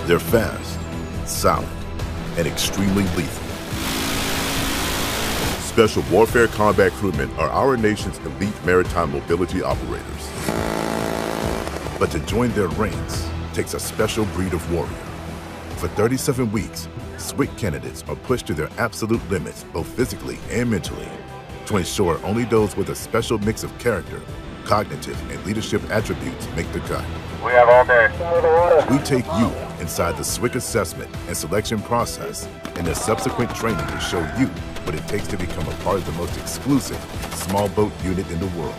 They're fast, silent, and extremely lethal. Special Warfare Combat Crewmen are our nation's elite maritime mobility operators. But to join their ranks takes a special breed of warrior. For 37 weeks, SWCC candidates are pushed to their absolute limits, both physically and mentally, to ensure only those with a special mix of character, cognitive, and leadership attributes make the cut. We have all day. We take you inside the SWCC assessment and selection process and the subsequent training to show you what it takes to become a part of the most exclusive small boat unit in the world.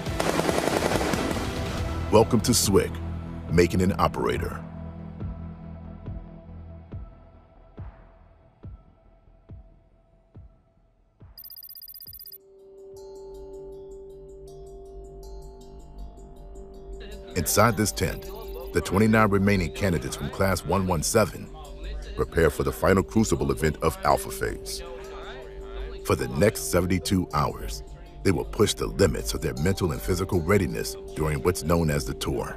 Welcome to SWCC, making an operator. Inside this tent, the 29 remaining candidates from Class 117 prepare for the final crucible event of Alpha Phase. For the next 72 hours, they will push the limits of their mental and physical readiness during what's known as the tour.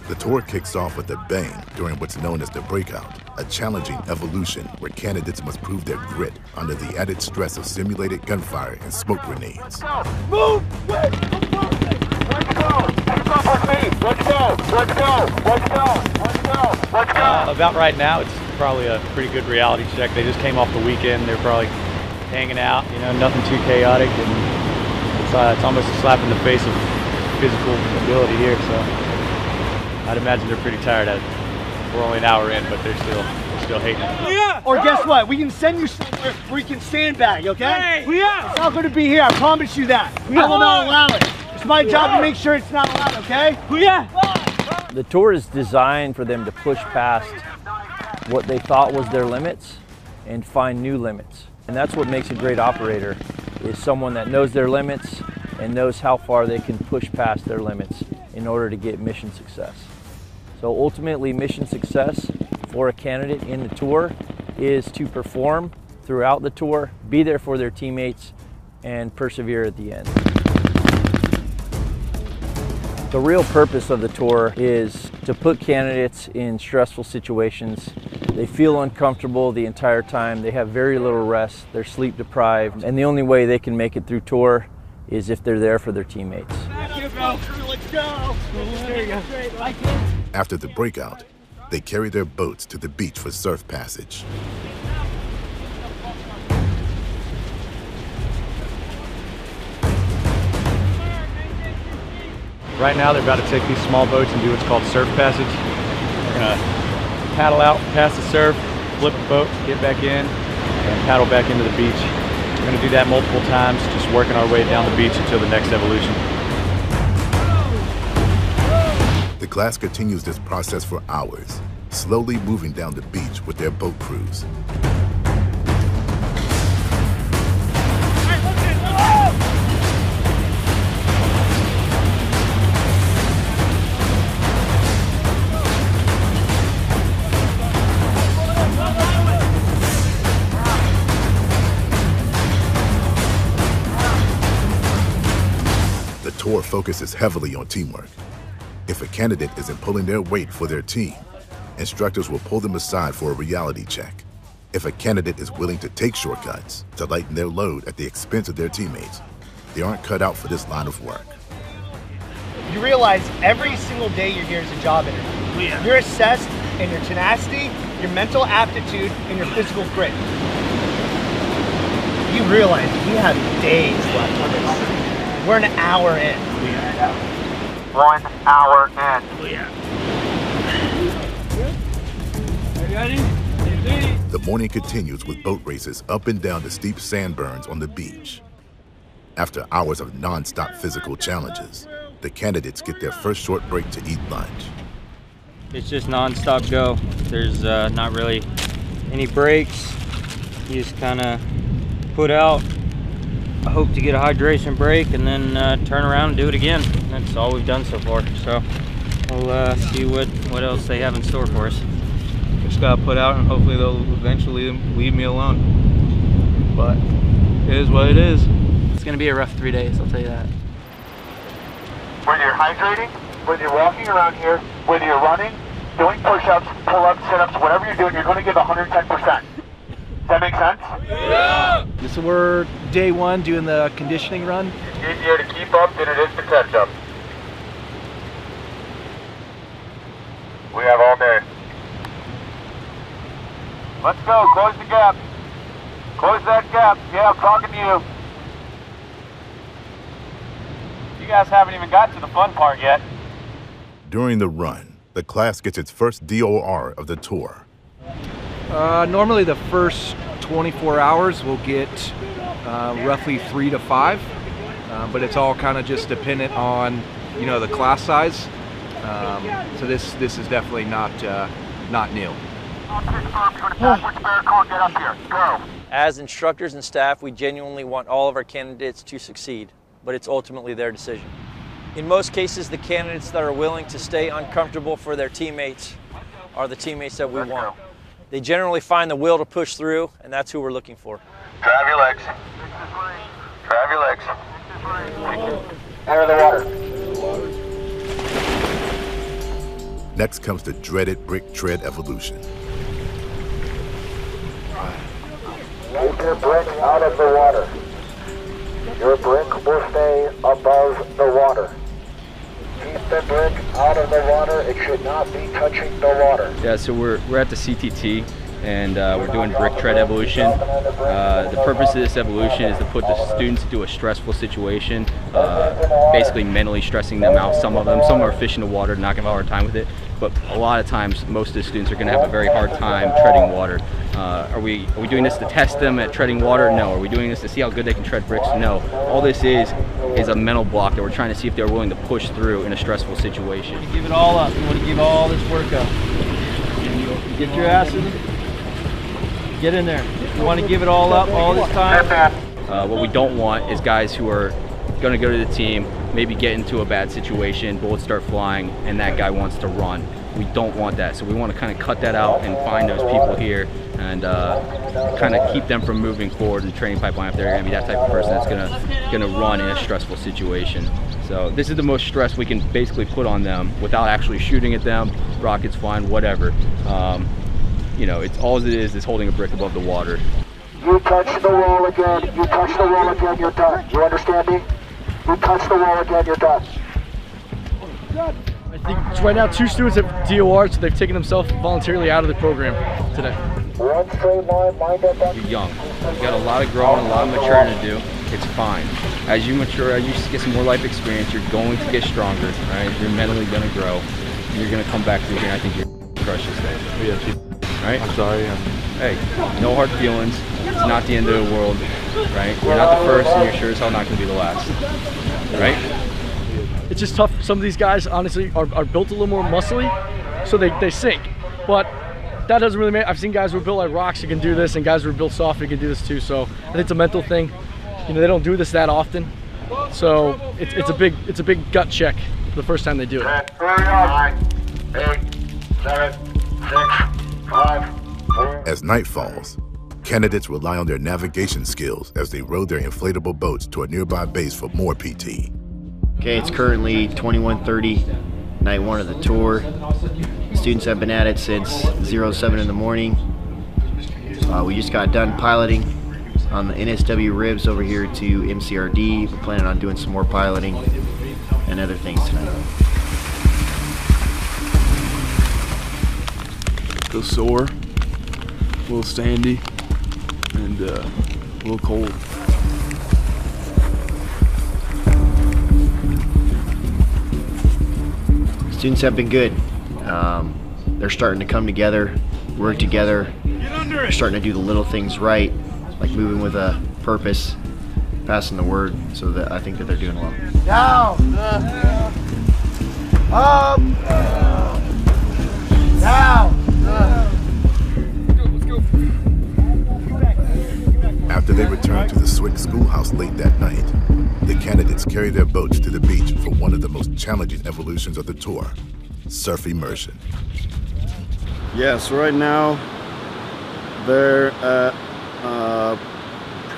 The tour kicks off with a bang during what's known as the breakout, a challenging evolution where candidates must prove their grit under the added stress of simulated gunfire and smoke grenades. Move! Wait! Let's go! Let's go! Let's go! Let's go! Let's go! Let's go! About right now, it's probably a pretty good reality check. They just came off the weekend. They're probably hanging out, you know, nothing too chaotic, and it's almost a slap in the face of physical ability here. So I'd imagine they're pretty tired of it. We're only an hour in, but they're still hating it. Yeah. Or guess what? We can send you somewhere where you can sandbag, okay? Hey. Yeah. It's not going to be here. I promise you that. We will not allow it. It's my job to make sure it's not allowed, okay? Yeah. The tour is designed for them to push past what they thought was their limits and find new limits. And that's what makes a great operator, is someone that knows their limits and knows how far they can push past their limits in order to get mission success. So ultimately, mission success for a candidate in the tour is to perform throughout the tour, be there for their teammates, and persevere at the end. The real purpose of the tour is to put candidates in stressful situations. They feel uncomfortable the entire time. They have very little rest. They're sleep deprived. And the only way they can make it through tour is if they're there for their teammates. Let's go. There you go. After the breakout, they carry their boats to the beach for surf passage. Right now, they're about to take these small boats and do what's called surf passage. We're gonna paddle out past the surf, flip the boat, get back in, and paddle back into the beach. We're gonna do that multiple times, just working our way down the beach until the next evolution. The class continues this process for hours, slowly moving down the beach with their boat crews. The tour focuses heavily on teamwork. If a candidate isn't pulling their weight for their team, instructors will pull them aside for a reality check. If a candidate is willing to take shortcuts to lighten their load at the expense of their teammates, they aren't cut out for this line of work. You realize every single day you're here is a job interview. Yeah. You're assessed in your tenacity, your mental aptitude, and your physical grit. You realize we have days left on this. We're an hour in. 1 hour in. The morning continues with boat races up and down the steep sandburns on the beach. After hours of non-stop physical challenges, the candidates get their first short break to eat lunch. It's just non-stop go. There's not really any breaks. You just kind of put out. I hope to get a hydration break and then turn around and do it again. That's all we've done so far. So we'll see what else they have in store for us. Just gotta put out and hopefully they'll eventually leave me alone. But it is what it is. It's gonna be a rough 3 days, I'll tell you that. We're whether you're hydrating, whether you're walking around here, whether you're running, doing push-ups, pull-ups, sit-ups, whatever you're doing, you're going to give 110%. Does that make sense? Yeah! So we're day one doing the conditioning run. It's easier to keep up than it is to catch up. We have all day. Let's go, close the gap. Close that gap. Yeah, I'm talking to you. You guys haven't even got to the fun part yet. During the run, the class gets its first DOR of the tour. Normally the first 24 hours we'll get roughly 3 to 5, but it's all kind of just dependent on, you know, the class size. So this is definitely not new. As instructors and staff, we genuinely want all of our candidates to succeed, but it's ultimately their decision. In most cases, the candidates that are willing to stay uncomfortable for their teammates are the teammates that we want. They generally find the will to push through, and that's who we're looking for. Drive your legs. Drive your legs. Enter the water. Next comes the dreaded brick tread evolution. Keep your brick out of the water. Your brick will stay above the water. Keep the brick out of the water. It should not be touching the water. Yeah, so we're at the CTT and we're doing brick tread evolution. The purpose of this evolution is to put the students into a stressful situation, basically mentally stressing them out. Some are fishing the water, not gonna have a hard time with it, but a lot of times most of the students are gonna have a very hard time treading water. Are we doing this to test them at treading water? No. Are we doing this to see how good they can tread bricks? No. All this is a mental block that we're trying to see if they're willing to push through in a stressful situation. You give it all up. You want to give all this work up. Get your ass in. Get in there. You want to give it all up all this time? What we don't want is guys who are going to go to the team, maybe get into a bad situation, bullets start flying, and that guy wants to run. We don't want that, so we want to kind of cut that out and find those people here and kind of keep them from moving forward in the training pipeline if they're going to be that type of person that's going to run in a stressful situation. So this is the most stress we can basically put on them without actually shooting at them, rockets flying, whatever. You know, it's all it is holding a brick above the water. You touch the wall again. You touch the wall again, you're done. You understand me? You touch the wall again, you're done. I think right now 2 students have DOR'd, so they've taken themselves voluntarily out of the program today. One straight line, mind up. You're young. You got a lot of growing, a lot of maturing to do. It's fine. As you mature, as you get some more life experience, you're going to get stronger, right? You're mentally going to grow. You're going to come back through here, and I think you're going to crush this thing. Yeah, right? I'm sorry. Hey, no hard feelings. It's not the end of the world, right? You're not the first, and you're sure as hell not going to be the last, right? It's just tough. Some of these guys, honestly, are built a little more muscly, so they sink. But that doesn't really matter. I've seen guys who are built like rocks who can do this, and guys who are built soft who can do this too. So I think it's a mental thing. You know, they don't do this that often, so it's a big gut check the first time they do it. 9, 8, 7, 6, 5, 4. As night falls, candidates rely on their navigation skills as they row their inflatable boats to a nearby base for more PT. Okay, it's currently 21:30, night 1 of the tour. Students have been at it since 07 in the morning. We just got done piloting on the NSW ribs over here to MCRD. We're planning on doing some more piloting and other things tonight. A little sore, a little sandy, and a little cold. Students have been good. They're starting to come together, work together. They're starting to do the little things right, like moving with a purpose, passing the word, so that I think that they're doing well. Down! Up! Down! After they return to the SWCC schoolhouse late that night, the candidates carry their boats to the beach for one of the most challenging evolutions of the tour, surf immersion. Yeah, so right now they're at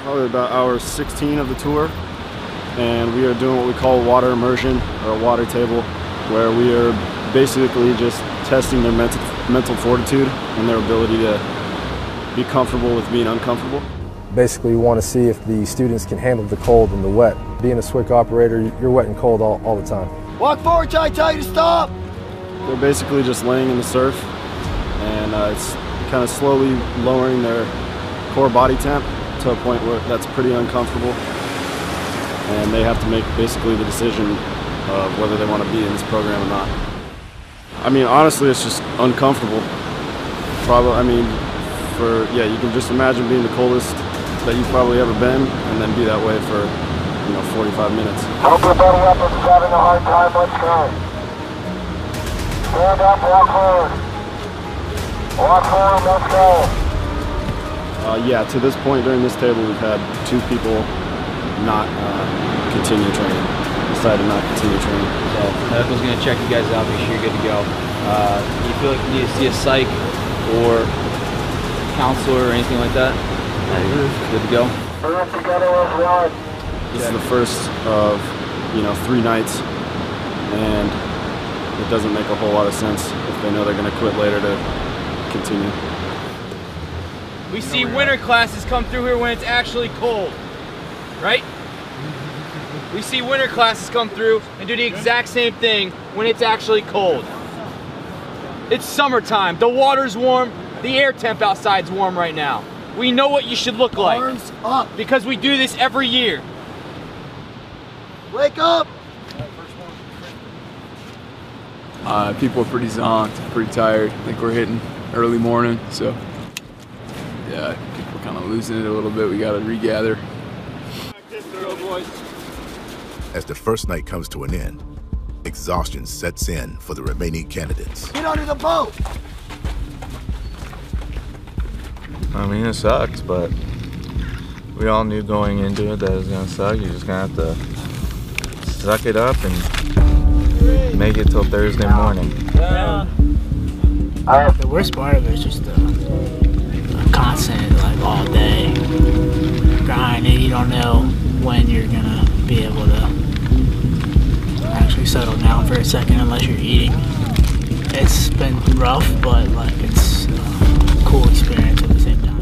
probably about hour 16 of the tour. and we are doing what we call water immersion, or a water table, where we are basically just testing their mental fortitude and their ability to be comfortable with being uncomfortable. Basically, we want to see if the students can handle the cold and the wet. Being a SWCC operator, you're wet and cold all the time. Walk forward till I tell you to stop! They're basically just laying in the surf, and it's kind of slowly lowering their core body temp to a point where that's pretty uncomfortable, and they have to make basically the decision of whether they want to be in this program or not. I mean, honestly, it's just uncomfortable. Probably, I mean, yeah, you can just imagine being the coldest that you've probably ever been, and then be that way for, 45 minutes. Hope your buddy up is having a hard time. Let's go. Stand up, walk forward. Walk forward, let's go. Yeah, to this point during this table, we've had 2 people not continue training. Decided not to continue training. So medical's going to check you guys out, make sure you're good to go. You feel like you need to see a psych or counselor or anything like that? You're good to go. We're together as one. This is the first of 3 nights, and it doesn't make a whole lot of sense if they know they're going to quit later to continue. We see winter classes come through here when it's actually cold, right? We see winter classes come through and do the exact same thing when it's actually cold. It's summertime, the water's warm, the air temp outside's warm right now. We know what you should look like. Arms up. Because we do this every year. Wake up! People are pretty zonked, pretty tired. I think we're hitting early morning, so yeah, people are kind of losing it a little bit. We got to regather. As the first night comes to an end, exhaustion sets in for the remaining candidates. Get under the boat! I mean, it sucks, but we all knew going into it that it was going to suck. You're just going to have to suck it up and make it till Thursday morning. The worst part of it is just the constant, like, all day grind, and you don't know when you're going to be able to actually settle down for a second unless you're eating. It's been rough, but like it's a cool experience at the same time.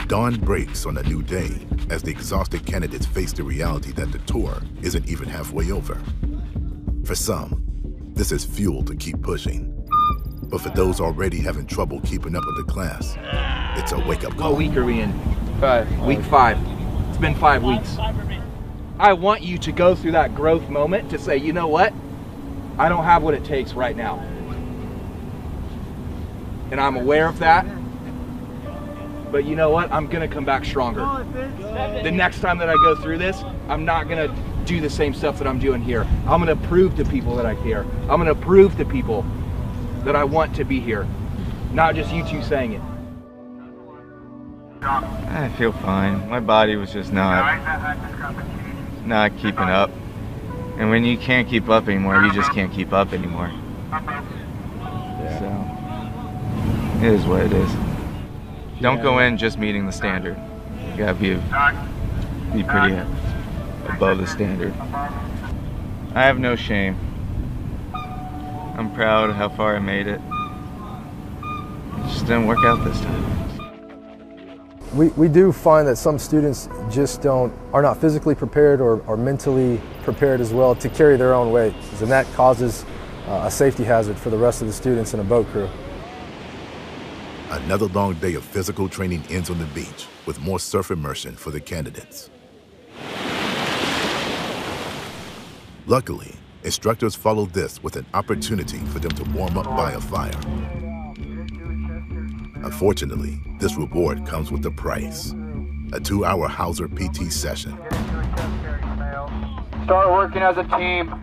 Dawn breaks on a new day as the exhausted candidates face the reality that the tour isn't even halfway over. For some, this is fuel to keep pushing. But for those already having trouble keeping up with the class, it's a wake-up call. What week are we in? 5. Week 5. It's been 5 weeks. I want you to go through that growth moment to say, you know what? I don't have what it takes right now. And I'm aware of that. But you know what? I'm going to come back stronger. The next time that I go through this, I'm not going to do the same stuff that I'm doing here. I'm going to prove to people that I care. I'm going to prove to people that I want to be here. Not just you two saying it. I feel fine. My body was just not keeping up. And when you can't keep up anymore, you just can't keep up anymore. So, it is what it is. Don't go in just meeting the standard. You gotta be pretty above the standard. I have no shame. I'm proud of how far I made it. It just didn't work out this time. We do find that some students just are not physically prepared or mentally prepared as well to carry their own weight, and that causes a safety hazard for the rest of the students in a boat crew. Another long day of physical training ends on the beach with more surf immersion for the candidates. Luckily, instructors follow this with an opportunity for them to warm up by a fire. Unfortunately, this reward comes with a price, a 2-hour Hauser PT session. Start working as a team.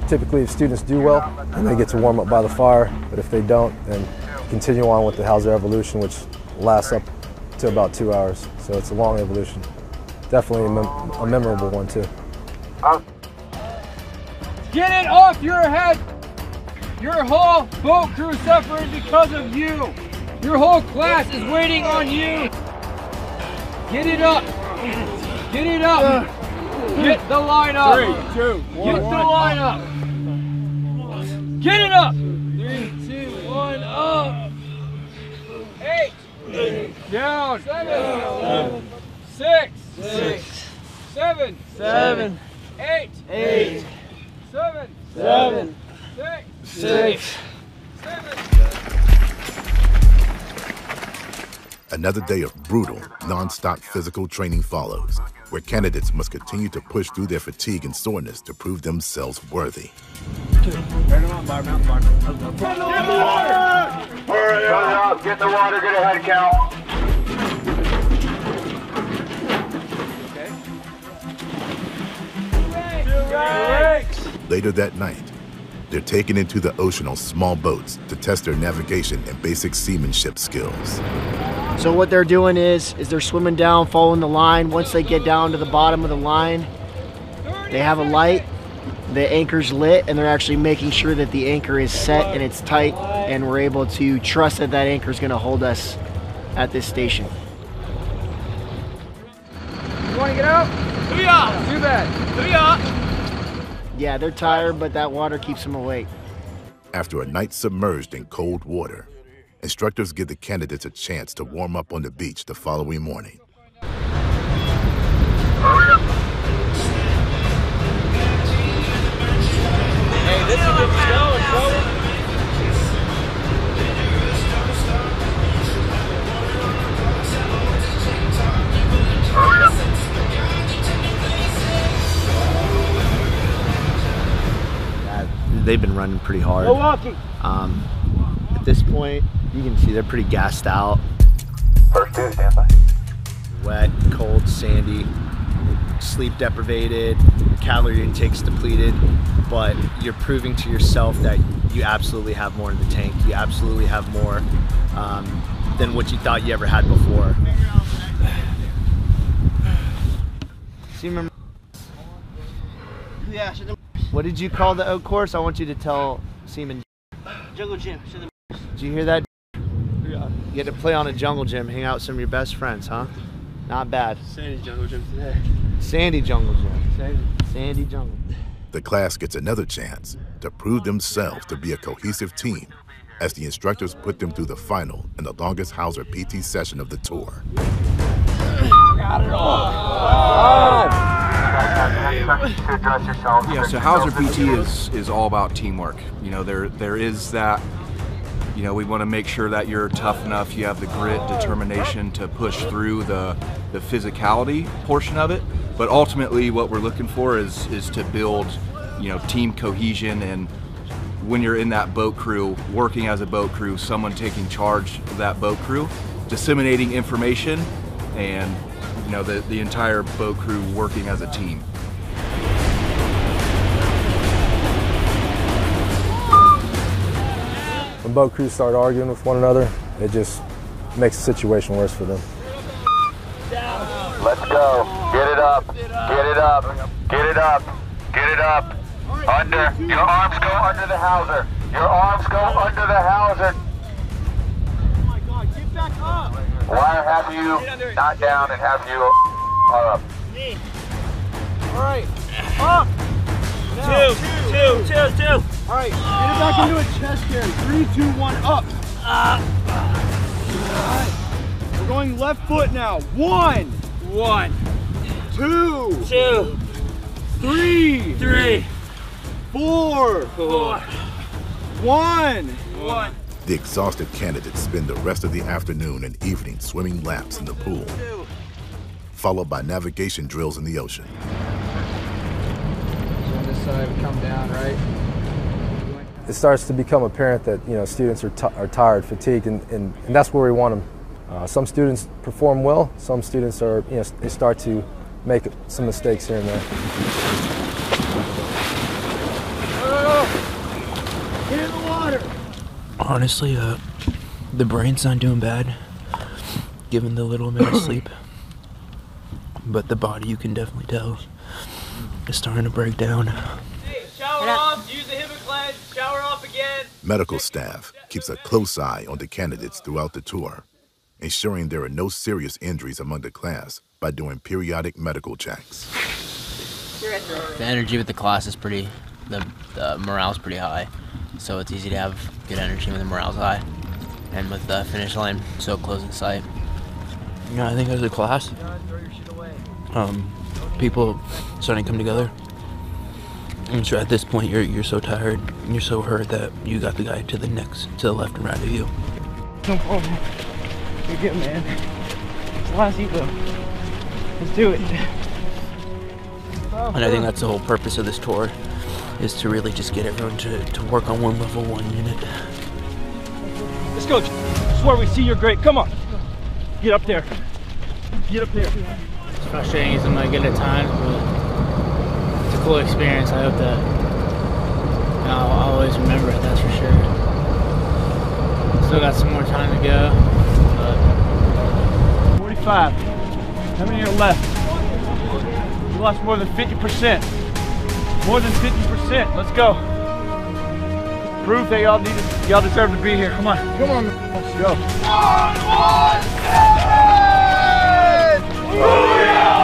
Typically, if students do well, then they get to warm up by the fire, but if they don't, then continue on with the Hauser evolution, which lasts up to about 2 hours. So it's a long evolution. Definitely a memorable one too. Get it off your head! Your whole boat crew suffering because of you! Your whole class is waiting on you. Get it up. Get it up. Get the line up. 3, 2, 1. Get the line up. Get it up. 3, 2, 1, up. 8. Down. 7. 6. 7. 8. 7. 6. Another day of brutal, non-stop physical training follows, where candidates must continue to push through their fatigue and soreness to prove themselves worthy. Get in the water! Hurry up! Get in the water, get a head count. Later that night, they're taken into the ocean on small boats to test their navigation and basic seamanship skills. So what they're doing is they're swimming down, following the line. Once they get down to the bottom of the line, they have a light, the anchor's lit, and they're actually making sure that the anchor is set and it's tight, and we're able to trust that that anchor is going to hold us at this station. You want to get out? Booyah! Too bad. Booyah! Yeah, they're tired, but that water keeps them awake. After a night submerged in cold water, instructors give the candidates a chance to warm up on the beach the following morning. Hey, this is good to go, bro. They've been running pretty hard. Milwaukee. At this point, you can see they're pretty gassed out. First 2, stand by. Wet, cold, sandy, sleep deprivated, calorie intake's depleted, but you're proving to yourself that you absolutely have more in the tank. You absolutely have more than what you thought you ever had before. What did you call the oak course? I want you to tell Seaman. Jungle gym. Did you hear that? Yeah. You get to play on a jungle gym, hang out with some of your best friends, huh? Not bad. Sandy jungle gym today. Sandy jungle gym. Sandy jungle. The class gets another chance to prove themselves to be a cohesive team as the instructors put them through the final and the longest Hauser PT session of the tour. Got it all. Yeah, so Hauser PT is all about teamwork. You know, there is that, you know, we want to make sure that you're tough enough, you have the grit, determination to push through the physicality portion of it, but ultimately what we're looking for is to build, you know, team cohesion. And when you're in that boat crew, working as a boat crew, someone taking charge of that boat crew, disseminating information, and you know, the entire boat crew working as a team. When boat crews start arguing with one another, it just makes the situation worse for them. Let's go. Get it up. Get it up. Get it up. Get it up. Under. Your arms go under the hawser. Your arms go under the hawser. Oh my God, get back up. Wire have you not down and have you up. All right, up. Two. All right, get it back into a chest carry. 3, 2, 1, up. All right, we're going left foot now. 1, 2, 3, 4, 1. The exhausted candidates spend the rest of the afternoon and evening swimming laps in the pool, followed by navigation drills in the ocean. So on this side, we come down, right? It starts to become apparent that, you know, students are tired, fatigued, and that's where we want them. Some students perform well. Some students are, you know, they start to make some mistakes here and there. Get in the water. Honestly, the brain's not doing bad, given the little bit of sleep. But the body, you can definitely tell, is starting to break down. Hey, shower off, use the HIPAA cleanse, shower off again. Medical staff keeps a close eye on the candidates throughout the tour, ensuring there are no serious injuries among the class by doing periodic medical checks. The energy with the class is the morale's pretty high, so it's easy to have good energy when the morale's high. And with the finish line so close in sight. I think as a class, people starting to come together. And so at this point, you're so tired, and you're so hurt that you got the guy to the left and right of you. No problem. You're good, man. It's the last heat, though. Let's do it. And I think that's the whole purpose of this tour, is to really just get everyone to work on one level, one unit. Let's go. This is where we see you're great. Come on. Get up there. Get up there. It's frustrating because I'm not good at times, but it's a cool experience. I hope that I'll always remember it, that's for sure. Still got some more time to go. But 45. How many are left? You lost more than 50%. More than 50%. Let's go. Prove that y'all deserve to be here. Come on. Come on. Let's go.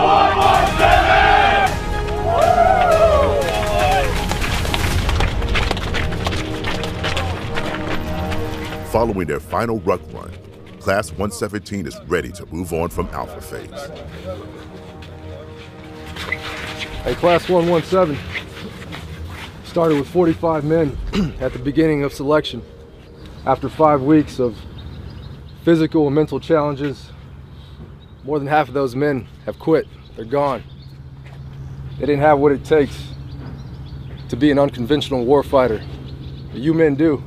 117! Following their final ruck run, Class 117 is ready to move on from Alpha Phase. Hey, Class 117 started with 45 men at the beginning of selection. After 5 weeks of physical and mental challenges, more than half of those men have quit. They're gone. They didn't have what it takes to be an unconventional warfighter. But you men do.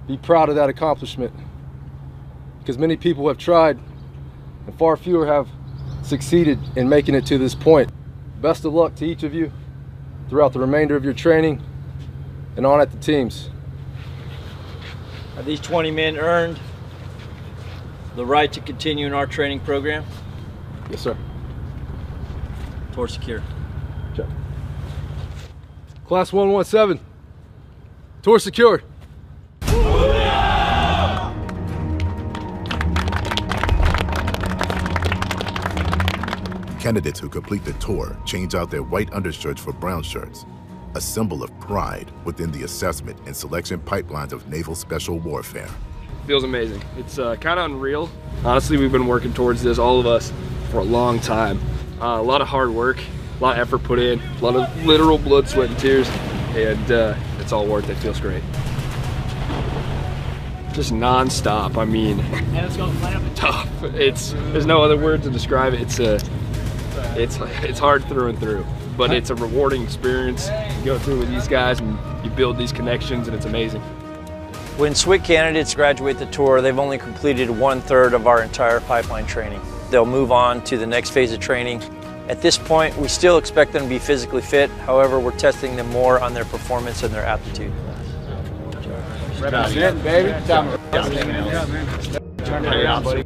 Be proud of that accomplishment, because many people have tried and far fewer have succeeded in making it to this point. Best of luck to each of you throughout the remainder of your training and on at the teams. Have these 20 men earned the right to continue in our training program? Yes, sir. Tour secure. Check. Class 117, tour secured. Candidates who complete the tour change out their white undershirts for brown shirts, a symbol of pride within the assessment and selection pipelines of naval special warfare. Feels amazing. It's kind of unreal. Honestly, we've been working towards this, all of us, for a long time. A lot of hard work, a lot of effort put in, a lot of literal blood, sweat, and tears, and it's all worth it. Feels great. Just non-stop. I mean, tough. There's no other word to describe it. It's hard through and through, but it's a rewarding experience. You go through with these guys and you build these connections, and it's amazing. When SWCC candidates graduate the tour, they've only completed 1/3 of our entire pipeline training. They'll move on to the next phase of training. At this point, we still expect them to be physically fit. However, we're testing them more on their performance and their aptitude. Represent, baby. Yeah, man. Turn it around, buddy.